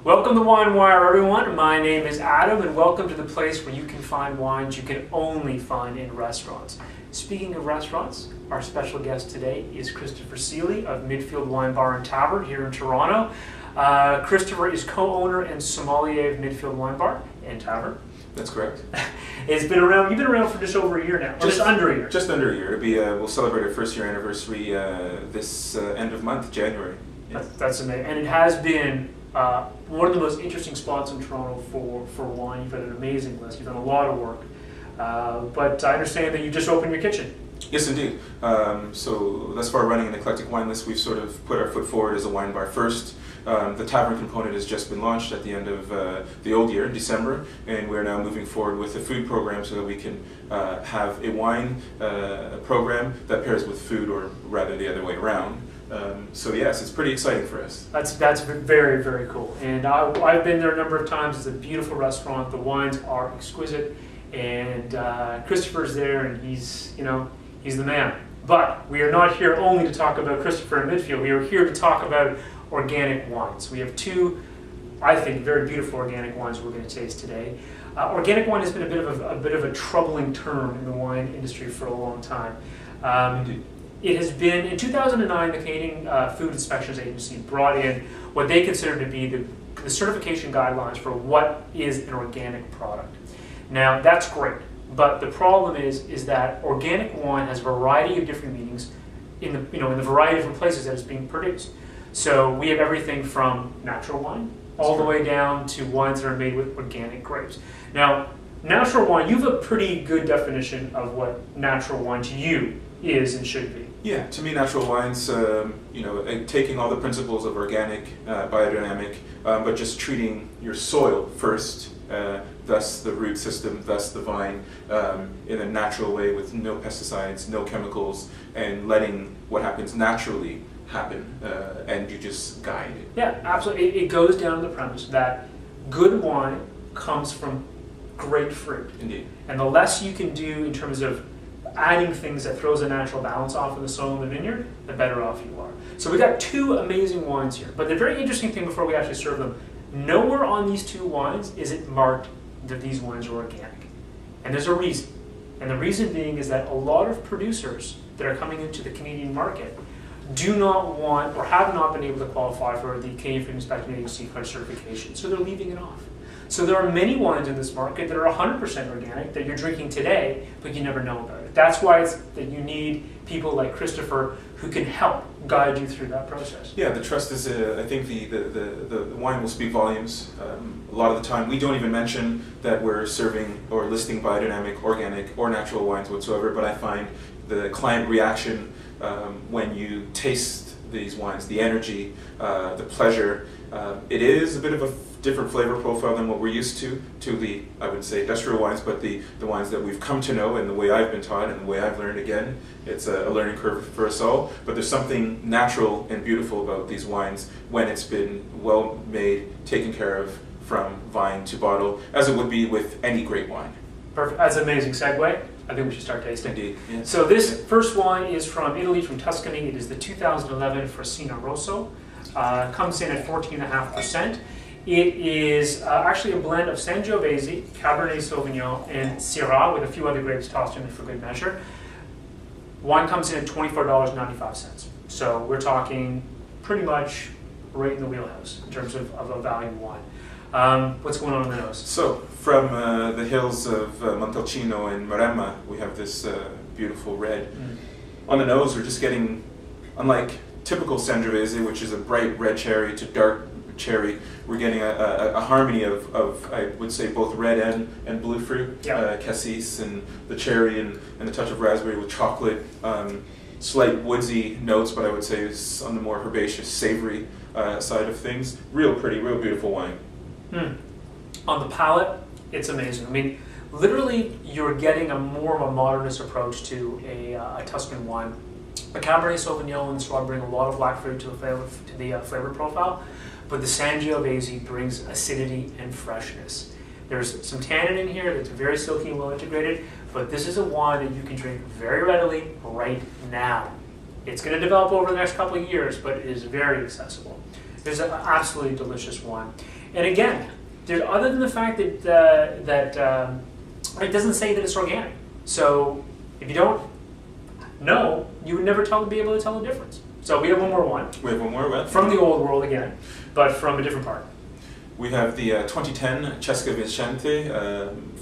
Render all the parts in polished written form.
Welcome to WineWire, everyone. My name is Adam, and welcome to the place where you can find wines you can only find in restaurants. Speaking of restaurants, our special guest today is Christopher Seeley of Midfield Wine Bar Tavern here in Toronto. Christopher is co-owner and sommelier of Midfield Wine Bar and Tavern. That's correct. You've been around for just over a year now, just under a year. Just under a year. It'll be, we'll celebrate our first year anniversary this end of month, January. Yeah. That's amazing, and it has been one of the most interesting spots in Toronto for wine. You've got an amazing list. You've done a lot of work, but I understand that you just opened your kitchen. Yes, indeed. So thus far, running an eclectic wine list, we've sort of put our foot forward as a wine bar first. The tavern component has just been launched at the end of the old year, in December, and we're now moving forward with a food program so that we can have a wine program that pairs with food, or rather the other way around. So yes, it's pretty exciting for us. That's very, very cool. And I've been there a number of times. It's a beautiful restaurant. The wines are exquisite, and Christopher's there, and he's the man. But we are not here only to talk about Christopher and Midfield. We are here to talk about organic wines. We have two, I think, very beautiful organic wines we're going to taste today. Organic wine has been a bit of a troubling term in the wine industry for a long time. It has been, in 2009, the Canadian Food Inspections Agency brought in what they consider to be the certification guidelines for what is an organic product. Now, that's great, but the problem is that organic wine has a variety of different meanings in the variety of different places that it's being produced. So we have everything from natural wine all the way down to wines that are made with organic grapes. Now, natural wine, you have a pretty good definition of what natural wine to you is and should be. Yeah, to me, natural wines, taking all the principles of organic, biodynamic, but just treating your soil first, thus the root system, thus the vine, in a natural way with no pesticides, no chemicals, and letting what happens naturally happen, and you just guide it. Yeah, absolutely. It goes down to the premise that good wine comes from great fruit. Indeed. And the less you can do in terms of adding things that throws a natural balance off of the soil in the vineyard, the better off you are. So we got two amazing wines here. But the very interesting thing before we actually serve them, nowhere on these two wines is it marked that these wines are organic. And there's a reason. And the reason being is that a lot of producers that are coming into the Canadian market do not want or have not been able to qualify for the Canadian Food Inspection Agency certification. So they're leaving it off. So there are many wines in this market that are 100% organic that you're drinking today, but you never know about it. That's why it's that you need people like Christopher who can help guide you through that process. Yeah, the trust is, I think the wine will speak volumes. A lot of the time, we don't even mention that we're serving or listing biodynamic, organic, or natural wines whatsoever, but I find the client reaction when you taste these wines, the energy, the pleasure, it is a bit of a different flavor profile than what we're used to the, I would say, industrial wines, but the wines that we've come to know and the way I've been taught and the way I've learned. Again, it's a learning curve for us all, but there's something natural and beautiful about these wines when it's been well made, taken care of from vine to bottle, as it would be with any great wine. Perfect. That's an amazing segue. I think we should start tasting. Indeed. Yeah. So this first wine is from Italy, from Tuscany. It is the 2011 Frasino Rosso. Comes in at 14.5%. It is actually a blend of Sangiovese, Cabernet Sauvignon, and Syrah, with a few other grapes tossed in for good measure. Wine comes in at $24.95. So we're talking pretty much right in the wheelhouse in terms of a value wine. What's going on in the nose? So, from the hills of Montalcino and Maremma, we have this beautiful red. On the nose, we're just getting, unlike typical Sangiovese, which is a bright red cherry to dark cherry, we're getting a harmony of I would say, both red and blue fruit, cassis and the cherry and the touch of raspberry with chocolate, slight woodsy notes, but I would say it's on the more herbaceous, savory side of things. Real pretty, real beautiful wine. On the palate, it's amazing. I mean, literally, you're getting more of a modernist approach to a Tuscan wine. The Cabernet Sauvignon and Syrah bring a lot of black fruit to the flavor profile, but the Sangiovese brings acidity and freshness. There's some tannin in here that's very silky and well integrated, but this is a wine that you can drink very readily right now. It's going to develop over the next couple of years, but it is very accessible. It's an absolutely delicious wine. And again, other than the fact that it doesn't say that it's organic. So if you don't know, you would never be able to tell the difference. So we have one more wine. We have one more wine. From the old world again, but from a different part. We have the 2010 Cesca Vicente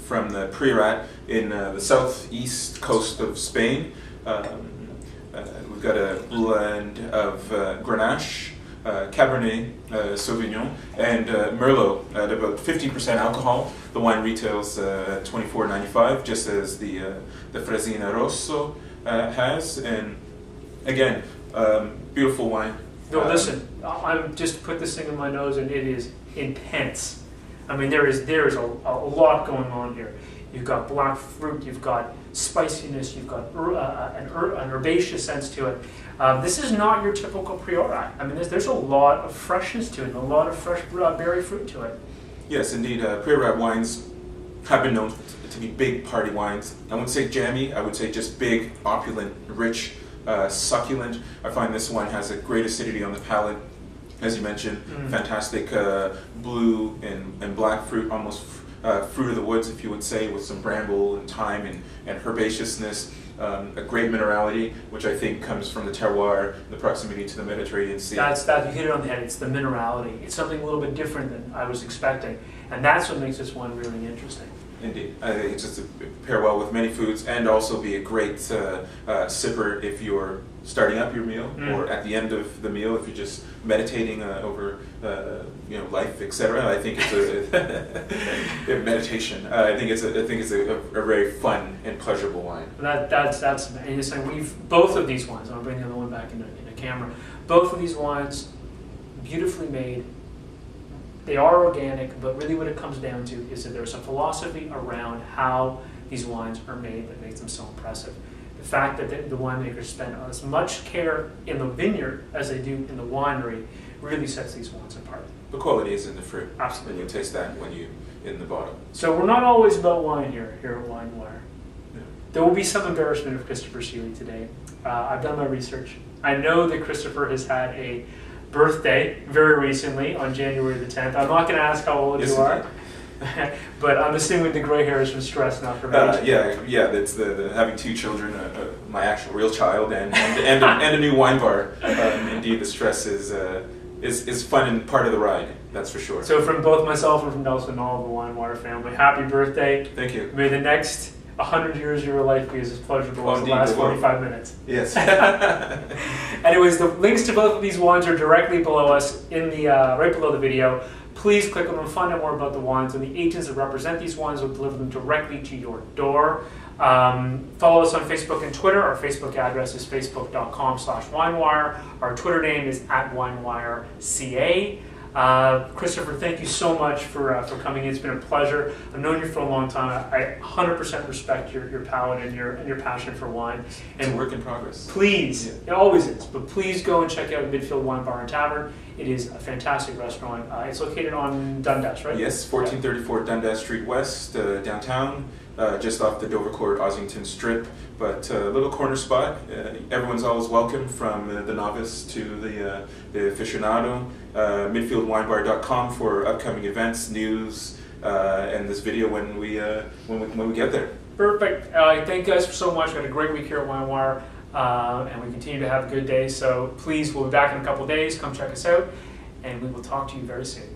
from the Priorat in the southeast coast of Spain. We've got a blend of Grenache, Cabernet Sauvignon, and Merlot at about 15% alcohol. The wine retails at $24.95, just as the Fresina Rosso has. And again, beautiful wine. No, listen, I'm just put this thing in my nose, and it is intense. I mean, there is a lot going on here. You've got black fruit, you've got spiciness, you've got an herbaceous sense to it. This is not your typical Priorat. I mean, there's a lot of freshness to it, and a lot of fresh berry fruit to it. Yes, indeed. Priorat wines have been known to be big party wines. I wouldn't say jammy, I would say just big, opulent, rich, succulent. I find this wine has a great acidity on the palate. As you mentioned, fantastic blue and black fruit, almost fruit of the woods, if you would say, with some bramble and thyme and herbaceousness. A great minerality, which I think comes from the terroir, the proximity to the Mediterranean Sea. You hit it on the head. It's the minerality. It's something a little bit different than I was expecting, and that's what makes this one really interesting. Indeed, I think it's just to pair well with many foods, and also be a great sipper if you're starting up your meal, or at the end of the meal if you're just meditating over life, etc. I think it's a meditation. I think it's a very fun and pleasurable wine. That's and both of these wines. I'll bring the other one back in the camera. Both of these wines, beautifully made. They are organic, but really what it comes down to is that there's a philosophy around how these wines are made that makes them so impressive. The fact that the winemakers spend as much care in the vineyard as they do in the winery really sets these wines apart. The quality is in the fruit. Absolutely. And you taste that when you in the bottle. So we're not always about wine here at WineWire. Yeah. There will be some embarrassment of Christopher Seeley today. I've done my research. I know that Christopher has had a birthday very recently on January the 10th. I'm not going to ask how old you are, but I'm assuming the gray hair is from stress, not from age. Yeah. That's the having two children, my actual real child, and a new wine bar. Indeed, the stress is fun and part of the ride. That's for sure. So from both myself and from Nelson and all of the WineWire family, happy birthday! Thank you. May the next 100 years of your life be as pleasurable as the last 45 minutes. Yes. Anyways, the links to both of these wines are directly below us in the right below the video. Please click on them, find out more about the wines, and the agents that represent these wines will deliver them directly to your door. Follow us on Facebook and Twitter. Our Facebook address is facebook.com/WineWire. Our Twitter name is @WineWireCA. Christopher, thank you so much for coming in. It's been a pleasure. I've known you for a long time. I 100% respect your palate and your passion for wine. And it's a work in progress. Please, It always is, but please go and check out Midfield Wine Bar Tavern. It is a fantastic restaurant. It's located on Dundas, right? Yes, 1434 Dundas Street West, downtown, just off the Dovercourt Ossington Strip. But a little corner spot. Everyone's always welcome, from the novice to the aficionado. MidfieldWineBar.com for upcoming events, news, and this video when we get there. Perfect. Thank you guys so much. We had a great week here at WineWire, and we continue to have a good day. So please, we'll be back in a couple days. Come check us out, and we will talk to you very soon.